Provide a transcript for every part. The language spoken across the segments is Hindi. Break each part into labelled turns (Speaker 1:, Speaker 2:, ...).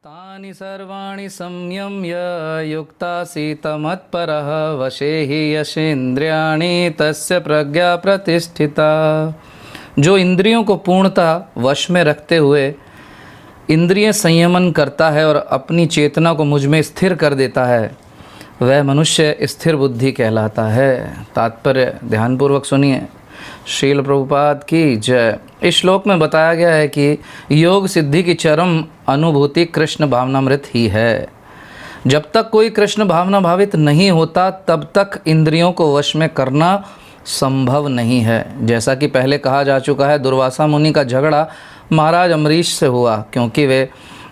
Speaker 1: तानि सर्वाणि संयम्य युक्तासीत मत्परः वशे हि यशेन्द्रियाणि तस्य प्रज्ञा प्रतिष्ठिता। जो इंद्रियों को पूर्णतः वश में रखते हुए इंद्रिय संयमन करता है और अपनी चेतना को मुझ में स्थिर कर देता है, वह मनुष्य स्थिर बुद्धि कहलाता है। तात्पर्य ध्यानपूर्वक सुनिए। श्रील प्रभुपाद की जय। इस श्लोक में बताया गया है कि योग सिद्धि की चरम अनुभूति कृष्ण भावनामृत ही है। जब तक कोई कृष्ण भावना भावित नहीं होता तब तक इंद्रियों को वश में करना संभव नहीं है। जैसा कि पहले कहा जा चुका है, दुर्वासा मुनि का झगड़ा महाराज अम्बरीश से हुआ क्योंकि वे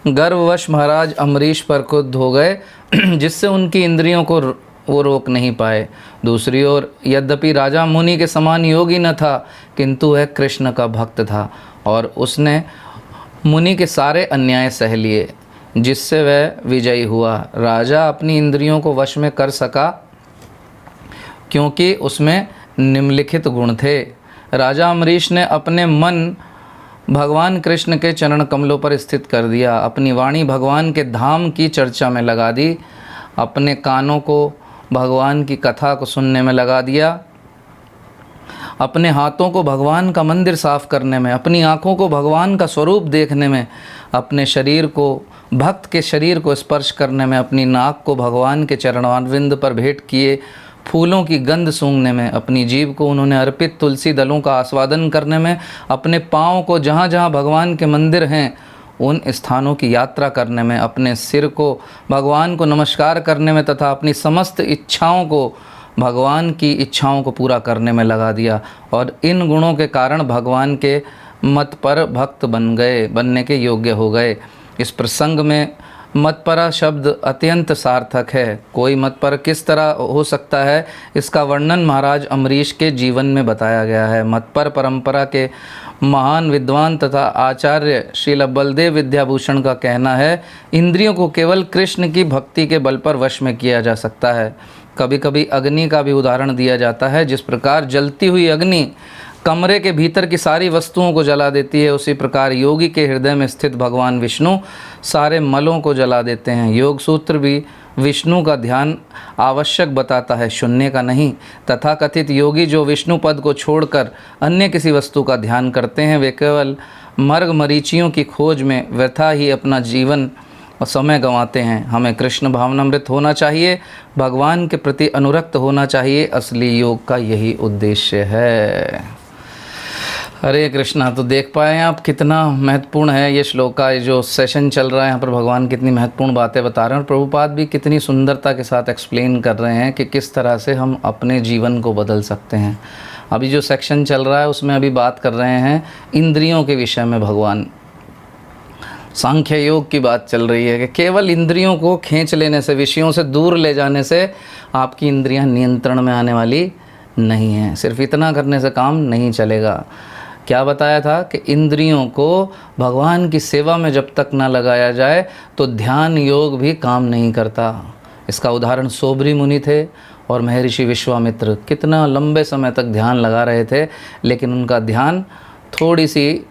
Speaker 1: गर्ववश महाराज अम्बरीश पर क्रुद्ध हो गए, जिससे उनकी इंद्रियों को वो रोक नहीं पाए। दूसरी ओर यद्यपि राजा मुनि के समान योगी न था, किंतु वह कृष्ण का भक्त था और उसने मुनि के सारे अन्याय सह लिए, जिससे वह विजयी हुआ। राजा अपनी इंद्रियों को वश में कर सका क्योंकि उसमें निम्नलिखित गुण थे। राजा अम्बरीश ने अपने मन भगवान कृष्ण के चरण कमलों पर स्थित कर दिया, अपनी वाणी भगवान के धाम की चर्चा में लगा दी, अपने कानों को भगवान की कथा को सुनने में लगा दिया, अपने हाथों को भगवान का मंदिर साफ करने में, अपनी आँखों को भगवान का स्वरूप देखने में, अपने शरीर को भक्त के शरीर को स्पर्श करने में, अपनी नाक को भगवान के चरणारविंद पर भेंट किए फूलों की गंध सूंघने में, अपनी जीभ को उन्होंने अर्पित तुलसी दलों का आस्वादन करने में, अपने पाँव को जहाँ जहाँ भगवान के मंदिर हैं उन स्थानों की यात्रा करने में, अपने सिर को भगवान को नमस्कार करने में तथा अपनी समस्त इच्छाओं को भगवान की इच्छाओं को पूरा करने में लगा दिया। और इन गुणों के कारण भगवान के मत पर भक्त बनने के योग्य हो गए। इस प्रसंग में मतपरा शब्द अत्यंत सार्थक है। कोई मतपर किस तरह हो सकता है, इसका वर्णन महाराज अम्बरीश के जीवन में बताया गया है। मतपर परंपरा के महान विद्वान तथा आचार्य श्रील बलदेव विद्याभूषण का कहना है, इंद्रियों को केवल कृष्ण की भक्ति के बल पर वश में किया जा सकता है। कभी कभी अग्नि का भी उदाहरण दिया जाता है। जिस प्रकार जलती हुई अग्नि कमरे के भीतर की सारी वस्तुओं को जला देती है, उसी प्रकार योगी के हृदय में स्थित भगवान विष्णु सारे मलों को जला देते हैं। योग सूत्र भी विष्णु का ध्यान आवश्यक बताता है, शून्य का नहीं। तथा कथित योगी जो विष्णु पद को छोड़कर अन्य किसी वस्तु का ध्यान करते हैं, वे केवल मर्ग मरीचियों की खोज में व्यर्था ही अपना जीवन और समय गंवाते हैं। हमें कृष्ण भावनामृत होना चाहिए, भगवान के प्रति अनुरक्त होना चाहिए। असली योग का यही उद्देश्य है। हरे कृष्णा। तो देख पाए आप कितना महत्वपूर्ण है ये श्लोक का। ये जो सेशन चल रहा है यहाँ पर भगवान कितनी महत्वपूर्ण बातें बता रहे हैं और प्रभुपाद भी कितनी सुंदरता के साथ एक्सप्लेन कर रहे हैं कि किस तरह से हम अपने जीवन को बदल सकते हैं। अभी जो सेक्शन चल रहा है उसमें अभी बात कर रहे हैं इंद्रियों के विषय में। भगवान सांख्य योग की बात चल रही है कि केवल इंद्रियों को खींच लेने से, विषयों से दूर ले जाने से आपकी इंद्रियां नियंत्रण में आने वाली नहीं हैं। सिर्फ इतना करने से काम नहीं चलेगा। क्या बताया था कि इंद्रियों को भगवान की सेवा में जब तक ना लगाया जाए तो ध्यान योग भी काम नहीं करता। इसका उदाहरण सोबरी मुनि थे और महर्षि विश्वामित्र। कितना लंबे समय तक ध्यान लगा रहे थे, लेकिन उनका ध्यान थोड़ी सी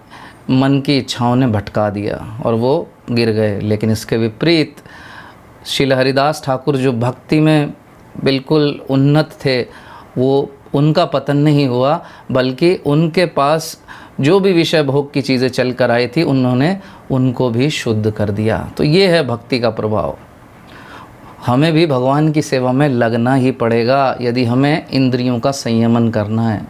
Speaker 1: मन की इच्छाओं ने भटका दिया और वो गिर गए। लेकिन इसके विपरीत श्रील हरिदास ठाकुर जो भक्ति में बिल्कुल उन्नत थे, वो उनका पतन नहीं हुआ, बल्कि उनके पास जो भी विषय भोग की चीज़ें चल कर आई थी उन्होंने उनको भी शुद्ध कर दिया। तो ये है भक्ति का प्रभाव। हमें भी भगवान की सेवा में लगना ही पड़ेगा यदि हमें इंद्रियों का संयमन करना है।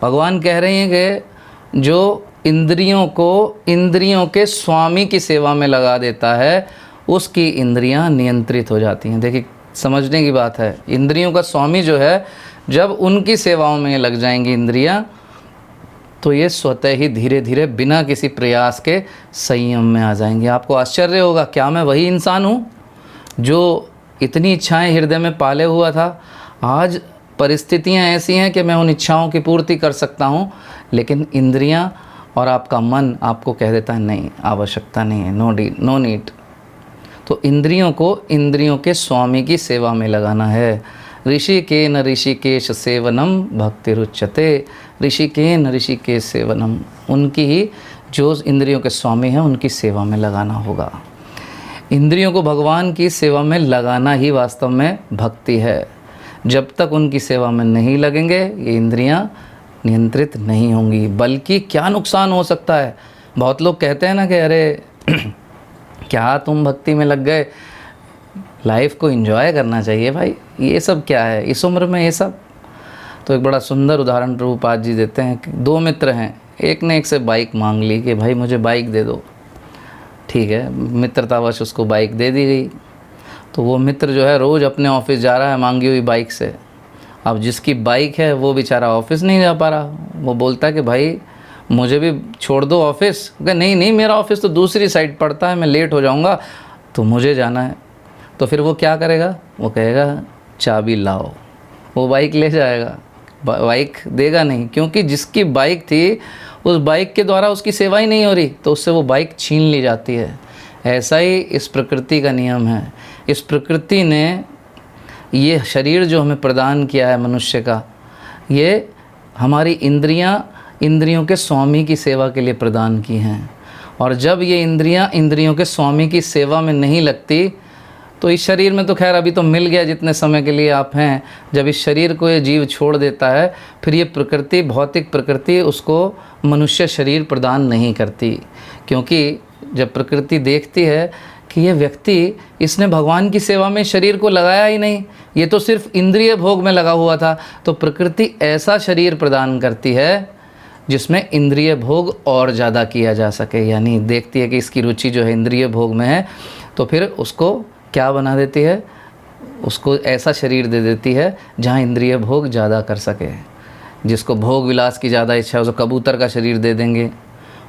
Speaker 1: भगवान कह रहे हैं कि जो इंद्रियों को इंद्रियों के स्वामी की सेवा में लगा देता है, उसकी इंद्रियां नियंत्रित हो जाती हैं। देखिए, समझने की बात है। इंद्रियों का स्वामी जो है, जब उनकी सेवाओं में लग जाएंगी इंद्रियां, तो ये स्वतः ही धीरे धीरे बिना किसी प्रयास के संयम में आ जाएंगे। आपको आश्चर्य होगा, क्या मैं वही इंसान हूँ जो इतनी इच्छाएं हृदय में पाले हुआ था? आज परिस्थितियाँ ऐसी हैं कि मैं उन इच्छाओं की पूर्ति कर सकता हूँ, लेकिन इंद्रियाँ और आपका मन आपको कह देता है नहीं, आवश्यकता नहीं है, नो नीड। तो इंद्रियों को इंद्रियों के स्वामी की सेवा में लगाना है। ऋषिकेन ऋषिकेश सेवनम भक्तिरुच्यते। ऋषिकेन ऋषिकेश सेवनम, उनकी ही जो इंद्रियों के स्वामी हैं उनकी सेवा में लगाना होगा। इंद्रियों को भगवान की सेवा में लगाना ही वास्तव में भक्ति है। जब तक उनकी सेवा में नहीं लगेंगे ये इंद्रियां नियंत्रित नहीं होंगी, बल्कि क्या नुकसान हो सकता है। बहुत लोग कहते हैं ना कि अरे क्या तुम भक्ति में लग गए, लाइफ को एंजॉय करना चाहिए भाई, ये सब क्या है इस उम्र में ये सब। तो एक बड़ा सुंदर उदाहरण प्रभुपाद जी देते हैं कि दो मित्र हैं, एक ने एक से बाइक मांग ली कि भाई मुझे बाइक दे दो। ठीक है, मित्रतावश उसको बाइक दे दी गई। तो वो मित्र जो है रोज़ अपने ऑफिस जा रहा है मांगी हुई बाइक से। अब जिसकी बाइक है वो बेचारा ऑफिस नहीं जा पा रहा। वो बोलता है कि भाई मुझे भी छोड़ दो ऑफिस। नहीं नहीं, मेरा ऑफिस तो दूसरी साइड पड़ता है, मैं लेट हो जाऊंगा, तो मुझे जाना है। तो फिर वो क्या करेगा, वो कहेगा चाबी लाओ, वो बाइक ले जाएगा, बाइक देगा नहीं, क्योंकि जिसकी बाइक थी उस बाइक के द्वारा उसकी सेवा ही नहीं हो रही, तो उससे वो बाइक छीन ली जाती है। ऐसा ही इस प्रकृति का नियम है। इस प्रकृति ने ये शरीर जो हमें प्रदान किया है मनुष्य का, ये हमारी इंद्रियों के स्वामी की सेवा के लिए प्रदान की हैं। और जब ये इंद्रियों के स्वामी की सेवा में नहीं लगती, तो इस शरीर में तो खैर अभी तो मिल गया जितने समय के लिए आप हैं। जब इस शरीर को ये जीव छोड़ देता है, फिर ये प्रकृति, भौतिक प्रकृति उसको मनुष्य शरीर प्रदान नहीं करती, क्योंकि जब प्रकृति देखती है कि ये व्यक्ति, इसने भगवान की सेवा में शरीर को लगाया ही नहीं, ये तो सिर्फ इंद्रिय भोग में लगा हुआ था, तो प्रकृति ऐसा शरीर प्रदान करती है जिसमें इंद्रिय भोग और ज़्यादा किया जा सके। यानी देखती है कि इसकी रुचि जो है इंद्रिय भोग में है, तो फिर उसको क्या बना देती है, उसको ऐसा शरीर दे देती है जहाँ इंद्रिय भोग ज़्यादा कर सके। जिसको भोग विलास की ज़्यादा इच्छा है उसको कबूतर का शरीर दे देंगे,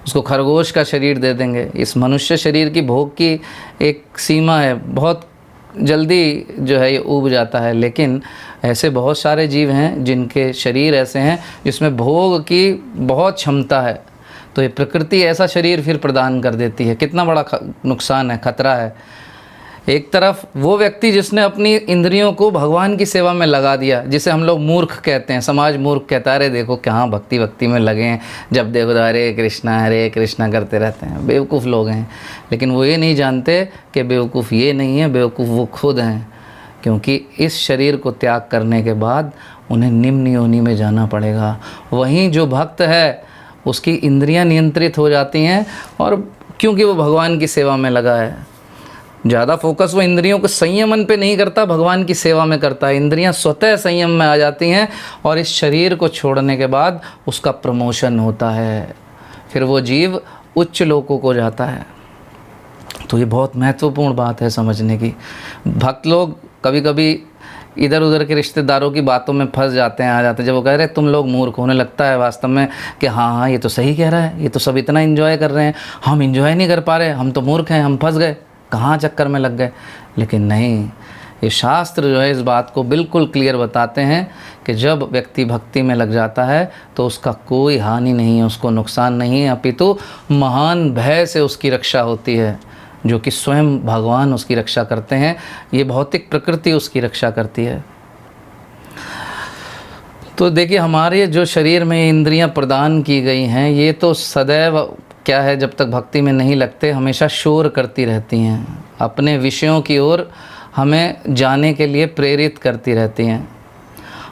Speaker 1: उसको खरगोश का शरीर दे देंगे। इस मनुष्य शरीर की भोग की एक सीमा है, बहुत जल्दी जो है ये ऊब जाता है। लेकिन ऐसे बहुत सारे जीव हैं जिनके शरीर ऐसे हैं जिसमें भोग की बहुत क्षमता है, तो ये प्रकृति ऐसा शरीर फिर प्रदान कर देती है। कितना बड़ा नुकसान है, खतरा है। एक तरफ वो व्यक्ति जिसने अपनी इंद्रियों को भगवान की सेवा में लगा दिया, जिसे हम लोग मूर्ख कहते हैं, समाज मूर्ख कहता है, अरे देखो कहाँ भक्ति में लगे हैं, जब देखो तो हरे कृष्णा करते रहते हैं, बेवकूफ़ लोग हैं। लेकिन वो ये नहीं जानते कि बेवकूफ़ ये नहीं है, बेवकूफ़ वो खुद हैं, क्योंकि इस शरीर को त्याग करने के बाद उन्हें निम्न योनि में जाना पड़ेगा। वहीं जो भक्त है उसकी इंद्रियां नियंत्रित हो जाती हैं, और क्योंकि वो भगवान की सेवा में लगा है, ज़्यादा फोकस वो इंद्रियों के संयमन पे नहीं करता, भगवान की सेवा में करता है। इंद्रियां स्वतः संयम में आ जाती हैं और इस शरीर को छोड़ने के बाद उसका प्रमोशन होता है, फिर वो जीव उच्च लोकों को जाता है। तो ये बहुत महत्वपूर्ण बात है समझने की। भक्त लोग कभी कभी इधर उधर के रिश्तेदारों की बातों में फंस जाते हैं, आ जाते हैं। जब वो कह रहे हैं तुम लोग मूर्ख, होने लगता है वास्तव में कि हाँ ये तो सही कह रहा है, ये तो सब इतना एंजॉय कर रहे हैं, हम एंजॉय नहीं कर पा रहे, हम तो मूर्ख हैं, हम फंस गए, कहाँ चक्कर में लग गए। लेकिन नहीं, ये शास्त्र जो है इस बात को बिल्कुल क्लियर बताते हैं कि जब व्यक्ति भक्ति में लग जाता है तो उसका कोई हानि नहीं है, उसको नुकसान नहीं है, अपितु महान भय से उसकी रक्षा होती है, जो कि स्वयं भगवान उसकी रक्षा करते हैं। ये भौतिक प्रकृति उसकी रक्षा करती है। तो देखिए, हमारे जो शरीर में इंद्रियां प्रदान की गई हैं, ये तो सदैव क्या है, जब तक भक्ति में नहीं लगते हमेशा शोर करती रहती हैं, अपने विषयों की ओर हमें जाने के लिए प्रेरित करती रहती हैं।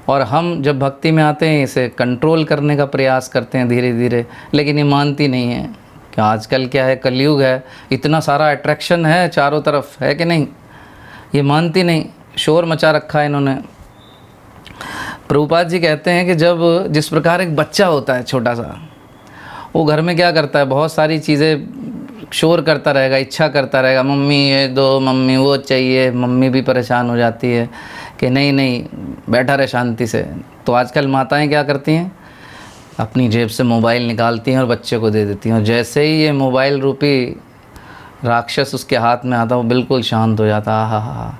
Speaker 1: और हम जब भक्ति में आते हैं इसे कंट्रोल करने का प्रयास करते हैं धीरे धीरे, लेकिन ये मानती नहीं है कि आजकल क्या है, कलयुग है, इतना सारा अट्रैक्शन है चारों तरफ, है कि नहीं। ये मानती नहीं, शोर मचा रखा है इन्होंने। प्रभुपाद जी कहते हैं कि जब जिस प्रकार एक बच्चा होता है छोटा सा, वो घर में क्या करता है, बहुत सारी चीज़ें शोर करता रहेगा, इच्छा करता रहेगा, मम्मी ये दो, मम्मी वो चाहिए। मम्मी भी परेशान हो जाती है कि नहीं नहीं बैठा रहे शांति से। तो आजकल माताएं क्या करती हैं, अपनी जेब से मोबाइल निकालती हैं और बच्चे को दे देती हैं, और जैसे ही ये मोबाइल रूपी राक्षस उसके हाथ में आता है वो बिल्कुल शांत हो जाता है। हा।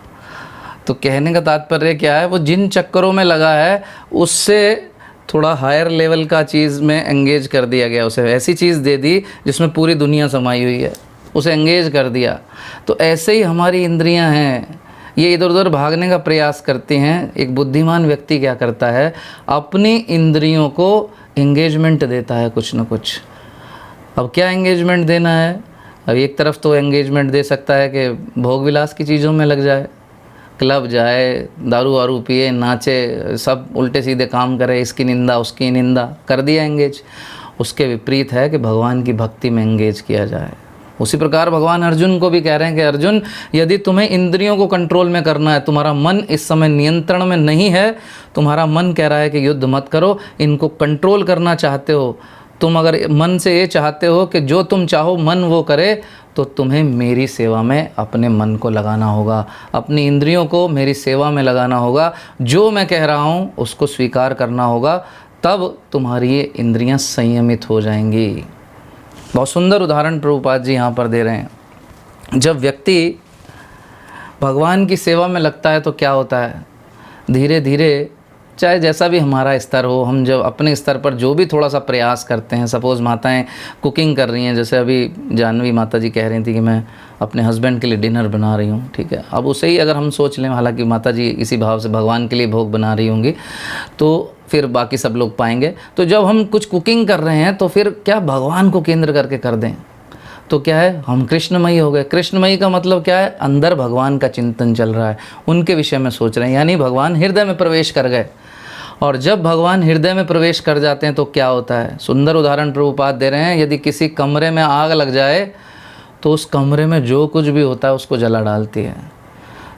Speaker 1: तो कहने का तात्पर्य क्या है, वो जिन चक्करों में लगा है उससे थोड़ा हायर लेवल का चीज़ में एंगेज कर दिया गया, उसे ऐसी चीज़ दे दी जिसमें पूरी दुनिया समाई हुई है, उसे एंगेज कर दिया। तो ऐसे ही हमारी इंद्रियां हैं, ये इधर उधर भागने का प्रयास करती हैं। एक बुद्धिमान व्यक्ति क्या करता है, अपनी इंद्रियों को एंगेजमेंट देता है कुछ न कुछ। अब क्या एंगेजमेंट देना है, अब एक तरफ तो एंगेजमेंट दे सकता है कि भोग विलास की चीज़ों में लग जाए, क्लब जाए, दारू वारू पिए, नाचे, सब उल्टे सीधे काम करे, इसकी निंदा उसकी निंदा, कर दिया एंगेज। उसके विपरीत है कि भगवान की भक्ति में एंगेज किया जाए। उसी प्रकार भगवान अर्जुन को भी कह रहे हैं कि अर्जुन, यदि तुम्हें इंद्रियों को कंट्रोल में करना है, तुम्हारा मन इस समय नियंत्रण में नहीं है, तुम्हारा मन कह रहा है कि युद्ध मत करो, इनको कंट्रोल करना चाहते हो, तुम अगर मन से ये चाहते हो कि जो तुम चाहो मन वो करे, तो तुम्हें मेरी सेवा में अपने मन को लगाना होगा, अपनी इंद्रियों को मेरी सेवा में लगाना होगा, जो मैं कह रहा हूँ उसको स्वीकार करना होगा, तब तुम्हारी ये इंद्रियाँ संयमित हो जाएंगी। बहुत सुंदर उदाहरण प्रभुपाद जी यहाँ पर दे रहे हैं। जब व्यक्ति भगवान की सेवा में लगता है तो क्या होता है, धीरे धीरे, चाहे जैसा भी हमारा स्तर हो, हम जब अपने स्तर पर जो भी थोड़ा सा प्रयास करते हैं, सपोज़ माताएं कुकिंग कर रही हैं, जैसे अभी जानवी माता जी कह रही थी कि मैं अपने हस्बैंड के लिए डिनर बना रही हूँ, ठीक है। अब उसे ही अगर हम सोच लें, हालांकि माता जी इसी भाव से भगवान के लिए भोग बना रही होंगी, तो फिर बाकी सब लोग पाएंगे। तो जब हम कुछ कुकिंग कर रहे हैं तो फिर क्या भगवान को केंद्र करके कर दें तो क्या है, हम कृष्णमयी हो गए। कृष्णमयी का मतलब क्या है, अंदर भगवान का चिंतन चल रहा है, उनके विषय में सोच रहे हैं, यानी भगवान हृदय में प्रवेश कर गए। और जब भगवान हृदय में प्रवेश कर जाते हैं तो क्या होता है, सुंदर उदाहरण प्रभुपाद दे रहे हैं। यदि किसी कमरे में आग लग जाए तो उस कमरे में जो कुछ भी होता है उसको जला डालती है।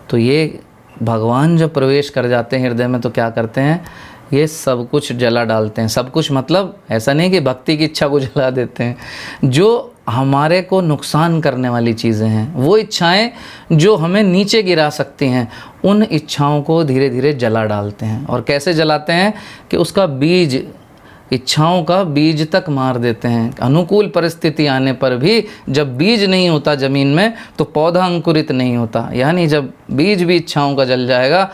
Speaker 1: तो ये भगवान जब प्रवेश कर जाते हैं हृदय में तो क्या करते हैं, ये सब कुछ जला डालते हैं। सब कुछ मतलब ऐसा नहीं कि भक्ति की इच्छा को जला देते हैं, जो हमारे को नुकसान करने वाली चीज़ें हैं, वो इच्छाएं जो हमें नीचे गिरा सकती हैं, उन इच्छाओं को धीरे धीरे जला डालते हैं। और कैसे जलाते हैं कि उसका बीज, इच्छाओं का बीज तक मार देते हैं। अनुकूल परिस्थिति आने पर भी जब बीज नहीं होता ज़मीन में तो पौधा अंकुरित नहीं होता, यानी जब बीज भी इच्छाओं का जल जाएगा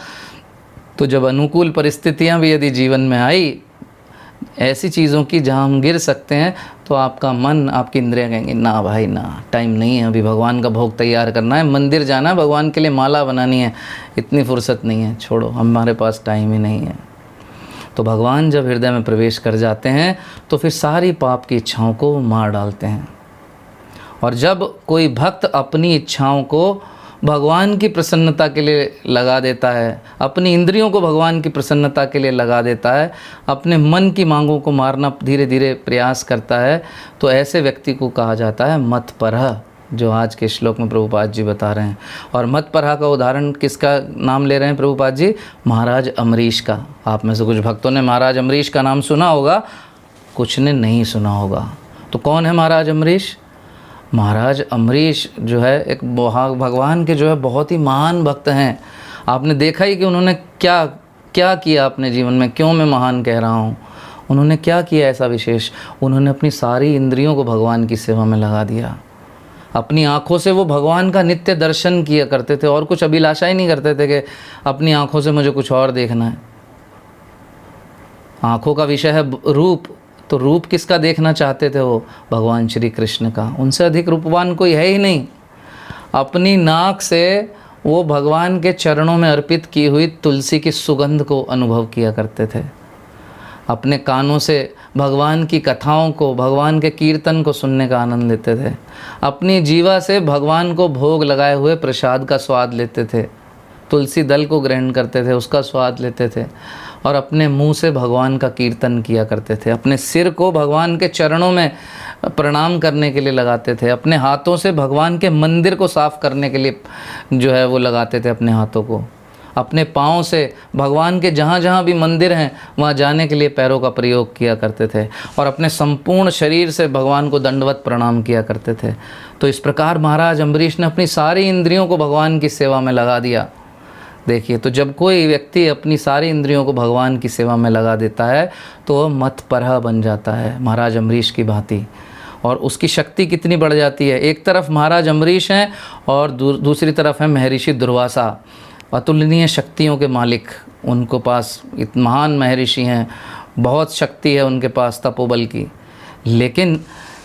Speaker 1: तो जब अनुकूल परिस्थितियां भी यदि जीवन में आई, ऐसी चीज़ों की जहां हम गिर सकते हैं, तो आपका मन, आपकी इंद्रियां कहेंगी ना भाई ना, टाइम नहीं है, अभी भगवान का भोग तैयार करना है, मंदिर जाना है, भगवान के लिए माला बनानी है, इतनी फुर्सत नहीं है, छोड़ो, हमारे पास टाइम ही नहीं है। तो भगवान जब हृदय में प्रवेश कर जाते हैं तो फिर सारी पाप की इच्छाओं को मार डालते हैं। और जब कोई भक्त अपनी इच्छाओं को भगवान की प्रसन्नता के लिए लगा देता है, अपनी इंद्रियों को भगवान की प्रसन्नता के लिए लगा देता है, अपने मन की मांगों को मारना धीरे धीरे प्रयास करता है, तो ऐसे व्यक्ति को कहा जाता है मतपरह, जो आज के श्लोक में प्रभुपाद जी बता रहे हैं। और मतपरह का उदाहरण किसका नाम ले रहे हैं प्रभुपाद जी, महाराज अम्बरीश का। आप में से कुछ भक्तों ने महाराज अम्बरीश का नाम सुना होगा, कुछ ने नहीं सुना होगा। तो कौन है महाराज अम्बरीश? महाराज अम्बरीश जो है एक भगवान के जो है बहुत ही महान भक्त हैं। आपने देखा ही कि उन्होंने क्या क्या किया अपने जीवन में। क्यों मैं महान कह रहा हूँ, उन्होंने क्या किया ऐसा विशेष, उन्होंने अपनी सारी इंद्रियों को भगवान की सेवा में लगा दिया। अपनी आँखों से वो भगवान का नित्य दर्शन किया करते थे और कुछ अभिलाषा ही नहीं करते थे कि अपनी आँखों से मुझे कुछ और देखना है। आँखों का विषय है रूप, तो रूप किसका देखना चाहते थे वो? भगवान श्री कृष्ण का। उनसे अधिक रूपवान कोई है ही नहीं। अपनी नाक से वो भगवान के चरणों में अर्पित की हुई तुलसी की सुगंध को अनुभव किया करते थे। अपने कानों से भगवान की कथाओं को, भगवान के कीर्तन को सुनने का आनंद लेते थे। अपनी जीवा से भगवान को भोग लगाए हुए प्रसाद का स्वाद लेते थे, तुलसी दल को ग्रहण करते थे, उसका स्वाद लेते थे। और अपने मुंह से भगवान का कीर्तन किया करते थे। अपने सिर को भगवान के चरणों में प्रणाम करने के लिए लगाते थे। अपने हाथों से भगवान के मंदिर को साफ़ करने के लिए जो है वो लगाते थे अपने हाथों को। अपने पाँव से भगवान के जहाँ जहाँ भी मंदिर हैं वहाँ जाने के लिए पैरों का प्रयोग किया करते थे। और अपने संपूर्ण शरीर से भगवान को दंडवत प्रणाम किया करते थे। तो इस प्रकार महाराज अम्बरीश ने अपनी सारी इंद्रियों को भगवान की सेवा में लगा दिया। देखिए, तो जब कोई व्यक्ति अपनी सारी इंद्रियों को भगवान की सेवा में लगा देता है तो वह मतपरह बन जाता है, महाराज अम्बरीश की भांति। और उसकी शक्ति कितनी बढ़ जाती है। एक तरफ महाराज अम्बरीश हैं और दूसरी तरफ है महर्षि दुर्वासा, अतुलनीय शक्तियों के मालिक। उनको पास महान महर्षि हैं, बहुत शक्ति है उनके पास तपोबल की। लेकिन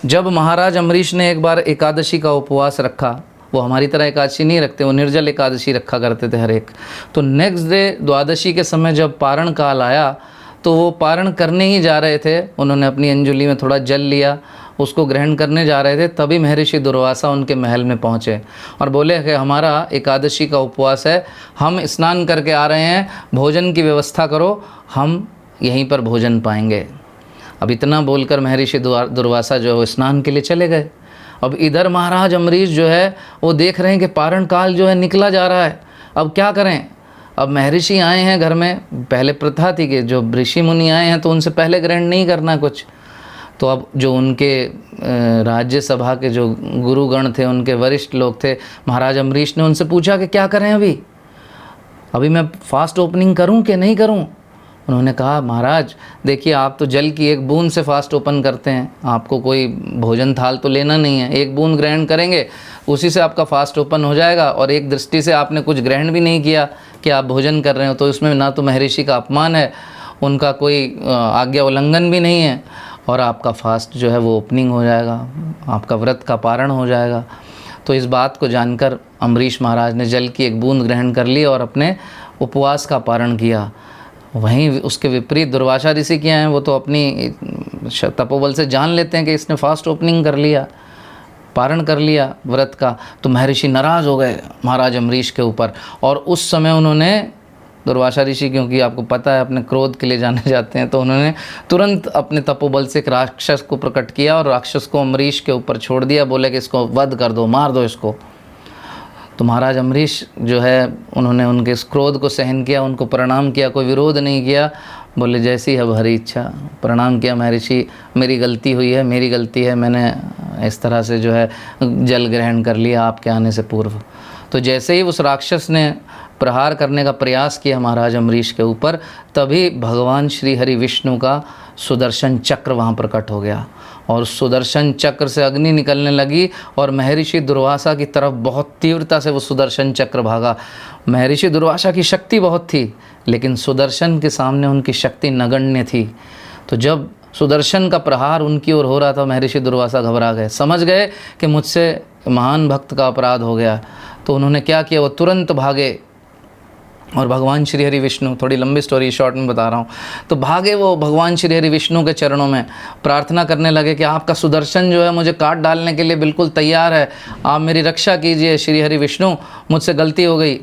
Speaker 1: जब महाराज अम्बरीश ने एक बार एकादशी का उपवास रखा, वो हमारी तरह एकादशी नहीं रखते, वो निर्जल एकादशी रखा करते थे हर एक। तो नेक्स्ट डे द्वादशी के समय जब पारण काल आया तो वो पारण करने ही जा रहे थे, उन्होंने अपनी अंजुली में थोड़ा जल लिया उसको ग्रहण करने जा रहे थे, तभी महर्षि दुर्वासा उनके महल में पहुँचे और बोले कि हमारा एकादशी का उपवास है, हम स्नान करके आ रहे हैं, भोजन की व्यवस्था करो, हम यहीं पर भोजन पाएंगे। अब इतना बोलकर महर्षि दुर्वासा जो है वो स्नान के लिए चले गए। अब इधर महाराज अम्बरीश जो है वो देख रहे हैं कि पारण काल जो है निकला जा रहा है, अब क्या करें। अब महर्षि आए हैं घर में, पहले प्रथा थी कि जो ऋषि मुनि आए हैं तो उनसे पहले ग्रहण नहीं करना कुछ। तो अब जो उनके राज्यसभा के जो गुरुगण थे, उनके वरिष्ठ लोग थे, महाराज अम्बरीश ने उनसे पूछा कि क्या करें, अभी मैं फास्ट ओपनिंग करूं कि नहीं करूं। उन्होंने कहा महाराज देखिए, आप तो जल की एक बूंद से फास्ट ओपन करते हैं, आपको कोई भोजन थाल तो लेना नहीं है, एक बूंद ग्रहण करेंगे उसी से आपका फास्ट ओपन हो जाएगा। और एक दृष्टि से आपने कुछ ग्रहण भी नहीं किया कि आप भोजन कर रहे हो, तो इसमें ना तो महर्षि का अपमान है, उनका कोई आज्ञा उल्लंघन भी नहीं है, और आपका फास्ट जो है वो ओपनिंग हो जाएगा, आपका व्रत का पारण हो जाएगा। तो इस बात को जानकर अम्बरीश महाराज ने जल की एक बूंद ग्रहण कर ली और अपने उपवास का पारण किया। वहीं उसके विपरीत दुर्वासा ऋषि क्या हैं, वो तो अपनी तपोबल से जान लेते हैं कि इसने फास्ट ओपनिंग कर लिया, पारण कर लिया व्रत का। तो महर्षि नाराज़ हो गए महाराज अम्बरीश के ऊपर, और उस समय उन्होंने, दुर्वासा ऋषि क्योंकि आपको पता है अपने क्रोध के लिए जाने जाते हैं, तो उन्होंने तुरंत अपने तपोबल से एक राक्षस को प्रकट किया और राक्षस को अम्बरीश के ऊपर छोड़ दिया, बोले कि इसको वध कर दो, मार दो इसको। तो महाराज अम्बरीश जो है उन्होंने उनके इस क्रोध को सहन किया, उनको प्रणाम किया, कोई विरोध नहीं किया, बोले जैसी है हरी इच्छा। प्रणाम किया, महर्षि मेरी गलती हुई है, मेरी गलती है, मैंने इस तरह से जो है जल ग्रहण कर लिया आपके आने से पूर्व। तो जैसे ही उस राक्षस ने प्रहार करने का प्रयास किया महाराज अम्बरीश के ऊपर, तभी भगवान श्री हरि विष्णु का सुदर्शन चक्र वहाँ प्रकट हो गया, और सुदर्शन चक्र से अग्नि निकलने लगी और महर्षि दुर्वासा की तरफ बहुत तीव्रता से वो सुदर्शन चक्र भागा। महर्षि दुर्वासा की शक्ति बहुत थी, लेकिन सुदर्शन के सामने उनकी शक्ति नगण्य थी। तो जब सुदर्शन का प्रहार उनकी ओर हो रहा था, महर्षि दुर्वासा घबरा गए, समझ गए कि मुझसे महान भक्त का अपराध हो गया। तो उन्होंने क्या किया, वो तुरंत भागे और भगवान श्री हरि विष्णु, थोड़ी लंबी स्टोरी शॉर्ट में बता रहा हूँ, तो भागे वो भगवान श्री हरि विष्णु के चरणों में प्रार्थना करने लगे कि आपका सुदर्शन जो है मुझे काट डालने के लिए बिल्कुल तैयार है, आप मेरी रक्षा कीजिए श्री हरि विष्णु, मुझसे गलती हो गई।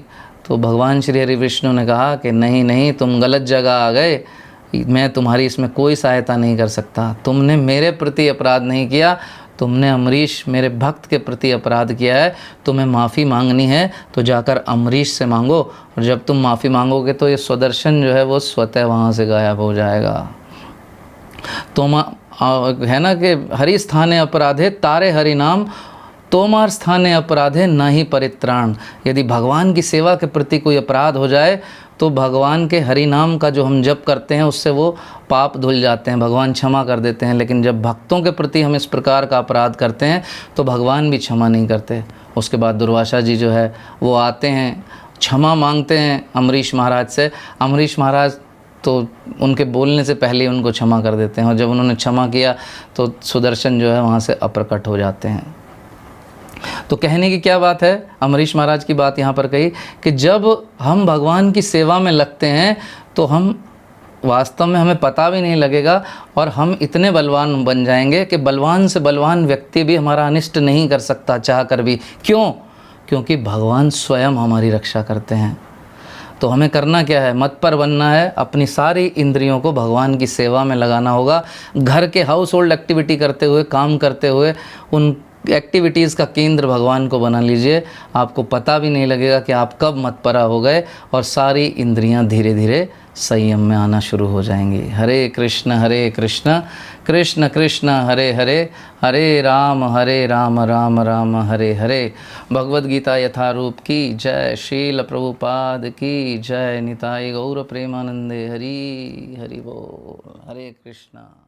Speaker 1: तो भगवान श्री हरि विष्णु ने कहा कि नहीं नहीं, तुम गलत जगह आ गए, मैं तुम्हारी इसमें कोई सहायता नहीं कर सकता, तुमने मेरे प्रति अपराध नहीं किया, तुमने अम्बरीश मेरे भक्त के प्रति अपराध किया है, तुम्हें माफ़ी मांगनी है तो जाकर अम्बरीश से मांगो, और जब तुम माफ़ी मांगोगे तो ये सुदर्शन जो है वो स्वतः वहाँ से गायब हो जाएगा। तो है ना कि हरि स्थाने अपराधे तारे हरि नाम, तोमार स्थाने अपराधे ना ही परित्राण। यदि भगवान की सेवा के प्रति कोई अपराध हो जाए तो भगवान के हरि नाम का जो हम जप करते हैं उससे वो पाप धुल जाते हैं, भगवान क्षमा कर देते हैं। लेकिन जब भक्तों के प्रति हम इस प्रकार का अपराध करते हैं तो भगवान भी क्षमा नहीं करते। उसके बाद दुर्वासा जी जो है वो आते हैं, क्षमा मांगते हैं अम्बरीश महाराज से। अम्बरीश महाराज तो उनके बोलने से पहले ही उनको क्षमा कर देते हैं, और जब उन्होंने क्षमा किया तो सुदर्शन जो है वहाँ से अप्रकट हो जाते हैं। तो कहने की क्या बात है, अम्बरीश महाराज की बात यहाँ पर कही कि जब हम भगवान की सेवा में लगते हैं तो हम वास्तव में हमें पता भी नहीं लगेगा, और हम इतने बलवान बन जाएंगे कि बलवान से बलवान व्यक्ति भी हमारा अनिष्ट नहीं कर सकता चाह कर भी। क्यों? क्योंकि भगवान स्वयं हमारी रक्षा करते हैं। तो हमें करना क्या है, मत पर बनना है, अपनी सारी इंद्रियों को भगवान की सेवा में लगाना होगा। घर के हाउस होल्ड एक्टिविटी करते हुए, काम करते हुए, उन एक्टिविटीज़ का केंद्र भगवान को बना लीजिए। आपको पता भी नहीं लगेगा कि आप कब मतपरा हो गए, और सारी इंद्रियां धीरे धीरे संयम में आना शुरू हो जाएंगी। हरे कृष्ण कृष्ण कृष्ण हरे हरे, हरे राम राम राम हरे हरे। भगवद गीता यथारूप की जय। शील प्रभुपाद की जय। निताय गौर प्रेमानंदे। हरि हरि बोल। हरे कृष्णा।